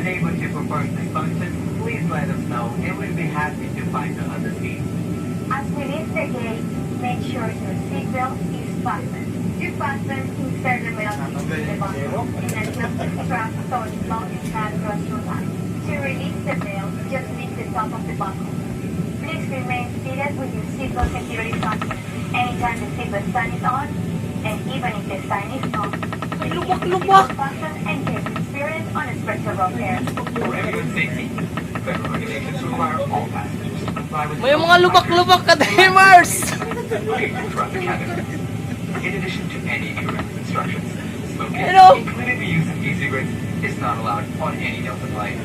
unable to perform this function, please let us know and we'll be happy to find the other seat. As we leave the gate, make sure your seatbelt is fastened. To fasten, insert the middle into the buckle and adjust the strap so it mounts flat across your back. To release the belt, just lift the top of the buckle. Please remain seated with your seatbelt securely fastened anytime the seatbelt sign is on, and even if the sign is off. Please keep the seatbelt fastened and take experience on a stretcher rope there. For everyone's safety, federal regulations require all passengers to comply with May mga lubak-lubak kaDreamers! throughout the cabin. In addition to any incorrect instructions, smoking, Hello. including the use of e-cigarettes, is not allowed on any Delta flight.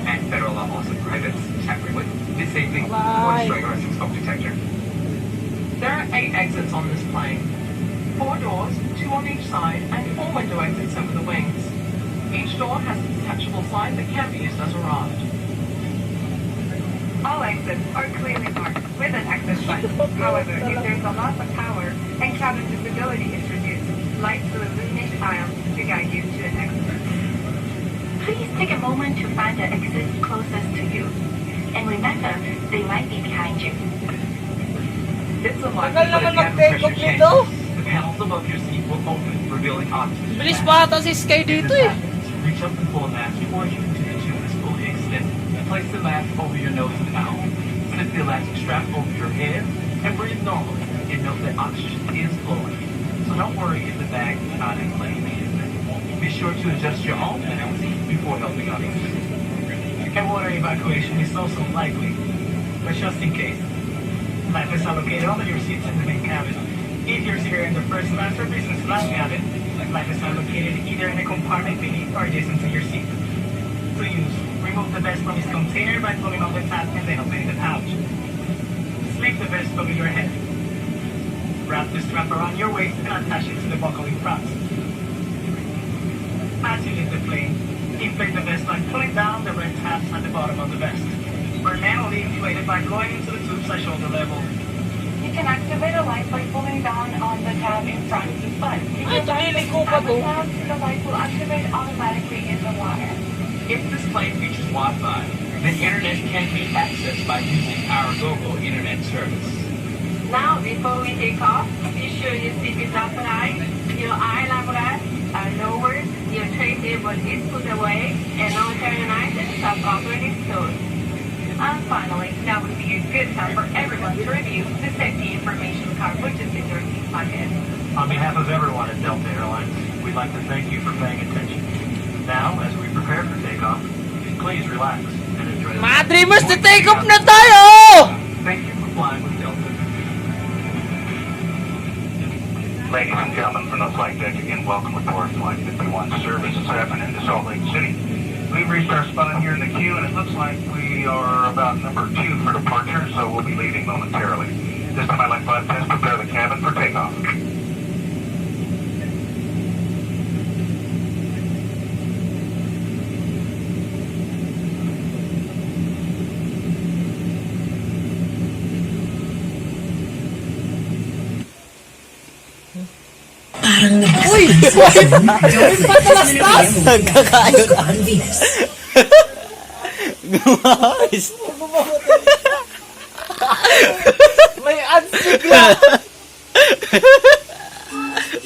And federal law also prohibits tampering with, disabling, or destroying a resting smoke detector. There are 8 exits on this plane. 4 doors, 2 on each side, and 4 window exits over the wings. Each door has a detachable sign that can be used as a rod. All exits are clearly marked with an exit sign. However, if there's a loss of power and cabin visibility is reduced, lights will illuminate tiles to guide you to an exit. Please take a moment to find the exit closest to you. And remember, they might be behind you. It's unlikely Tagal that naman a cabin mag-take pressure off changes. nito. The panels above your seat will open, revealing oxygen. Bilis pa ata si Sky dito eh. Reach up and pull a mask before you until the tube is fully extended. Place the mask over your nose and mouth. Slip the elastic strap over your head and breathe normally. And note that oxygen is flowing. So don't worry if the bag is not inflated. Be sure to adjust your own mask before helping others. And water evacuation is also likely, but just in case. Life is allocated on your seats in the main cabin. If you're seated in the first class or business class cabin, life is allocated either in a compartment beneath or adjacent to your seat. To use, remove the vest from its container by pulling on the tab and then opening the pouch. Slip the vest over your head. Wrap the strap around your waist and attach it to the buckle in front. As you leave the plane, inflate the vest by pulling down the red tabs at the bottom of the vest. We're manually inflated by blowing into the tubes at shoulder level. You can activate a light by pulling down on the tab in front, but if Ay, tahimik ko pa to. the light will activate automatically in the water. If this plane features Wi-Fi, then internet can be accessed by using our GoGo internet service. Now, before we take off, be sure your seat is upright, your eye level are lowered, your tray table is put away, and all carrying items are properly stored. And finally, now would be a good time for everyone to review the safety information card, which is in your seat pocket. On behalf of everyone at Delta Airlines, we'd like to thank you for paying attention. Now, as we prepare for takeoff, please relax and enjoy the Mga Dreamers, na-take off na tayo! Thank you for flying with Delta. Ladies and gentlemen, from the flight deck again, welcome aboard Flight 51 service this afternoon to Salt Lake City. We've reached our spot here in the queue, and it looks like we are about number 2 for departure, so we'll be leaving momentarily. This time I'd like flight attendants to prepare the cabin for takeoff. Parang Uy! Uy! Patalastas! Nagkakayo convenience. Guys! May ads bigla!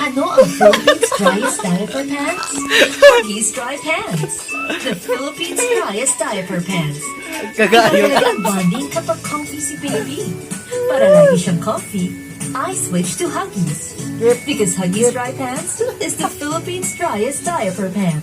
Ano ang Philippines' driest diaper pants? These dry pants. The Philippines' driest diaper pants. Kagayo ka! Talagang bonding kapag comfy si baby. Para lagi siyang comfy, I switch to Huggies. Because Huggies Dry Pants is the Philippines' driest diaper pant.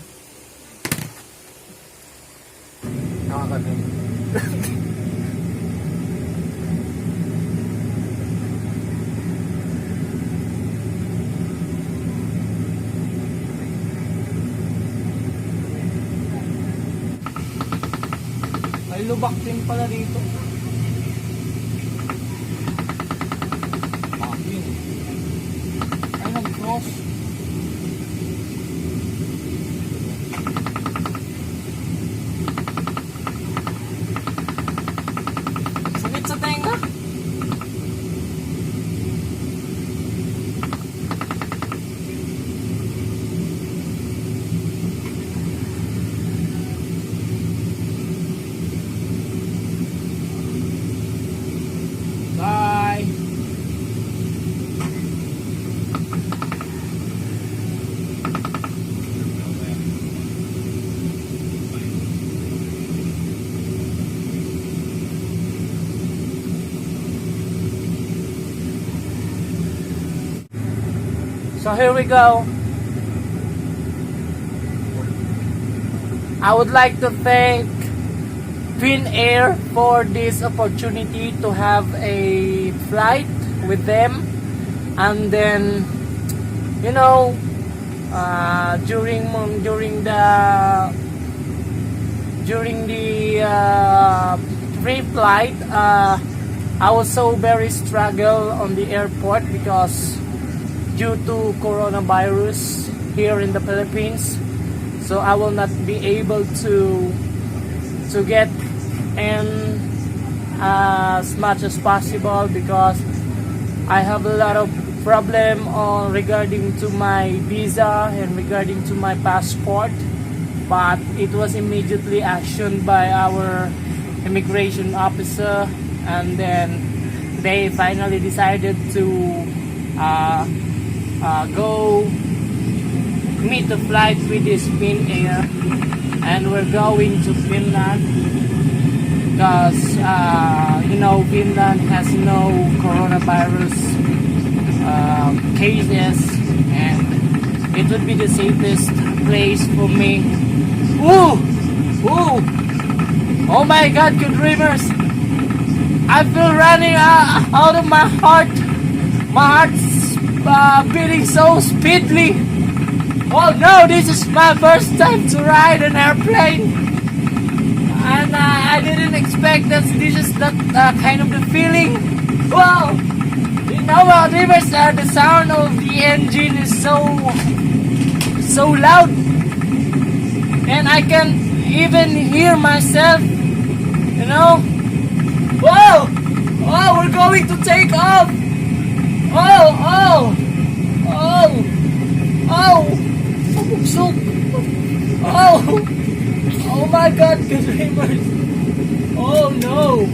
May lubak din pala dito. Ay, nag-cross. Sakit sa tenga. So here we go. I would like to thank Finnair for this opportunity to have a flight with them, and then you know, during the pre-flight, I was so very struggle on the airport because due to coronavirus here in the Philippines, so I will not be able to get in as much as possible because I have a lot of problem on regarding to my visa and regarding to my passport, but it was immediately actioned by our immigration officer, and then they finally decided to go meet the flight with this Finnair, and we're going to Finland because you know, Finland has no coronavirus cases, and it would be the safest place for me. Ooh! Ooh! Oh my God, kaDreamers! I feel running out of my heart. My heart's beating so speedily. Oh no, this is my first time to ride an airplane, and I didn't expect that this is that kind of the feeling. Wow! You know what, kaDreamers, the sound of the engine is so loud, and I can even hear myself, you know. Whoa! Oh, we're going to take off! Oh! So, oh my God, kaDreamers! Oh no!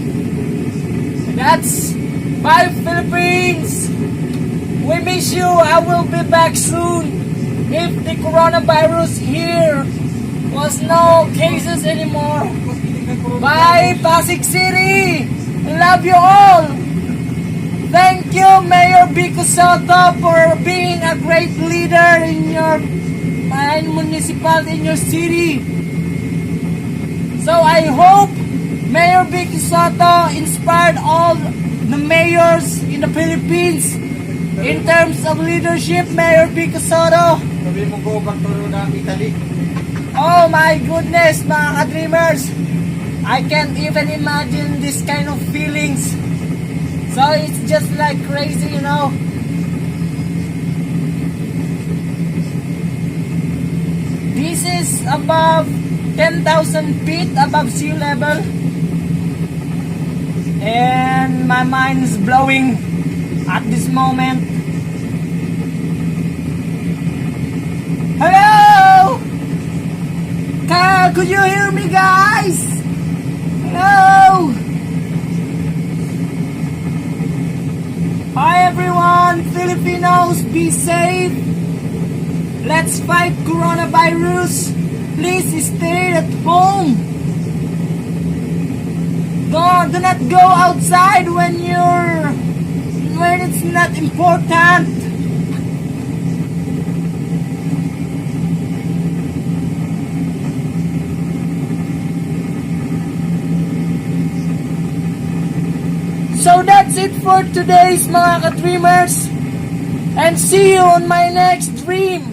That's bye, Philippines! We miss you. I will be back soon. If the coronavirus here was no cases anymore. Bye, Pasig City! Love you all! Thank you, Mayor Vico Soto, for being a great leader in your municipality, in your city. So I hope Mayor Vico Soto inspired all the mayors in the Philippines in terms of leadership. Mayor Vico Soto. Sabi mo go back to Italy. Oh my goodness, mga kaDreamers. I can't even imagine this kind of feelings. So it's just like crazy, you know. This is above 10,000 feet above sea level. And my mind is blowing at this moment. Hello! Could you hear me, guys? Hello! Hi everyone, Filipinos, be safe. Let's fight coronavirus. Please stay at home. Do not go outside when it's not important. So that's it for today's mga kaDreamers, and see you on my next dream.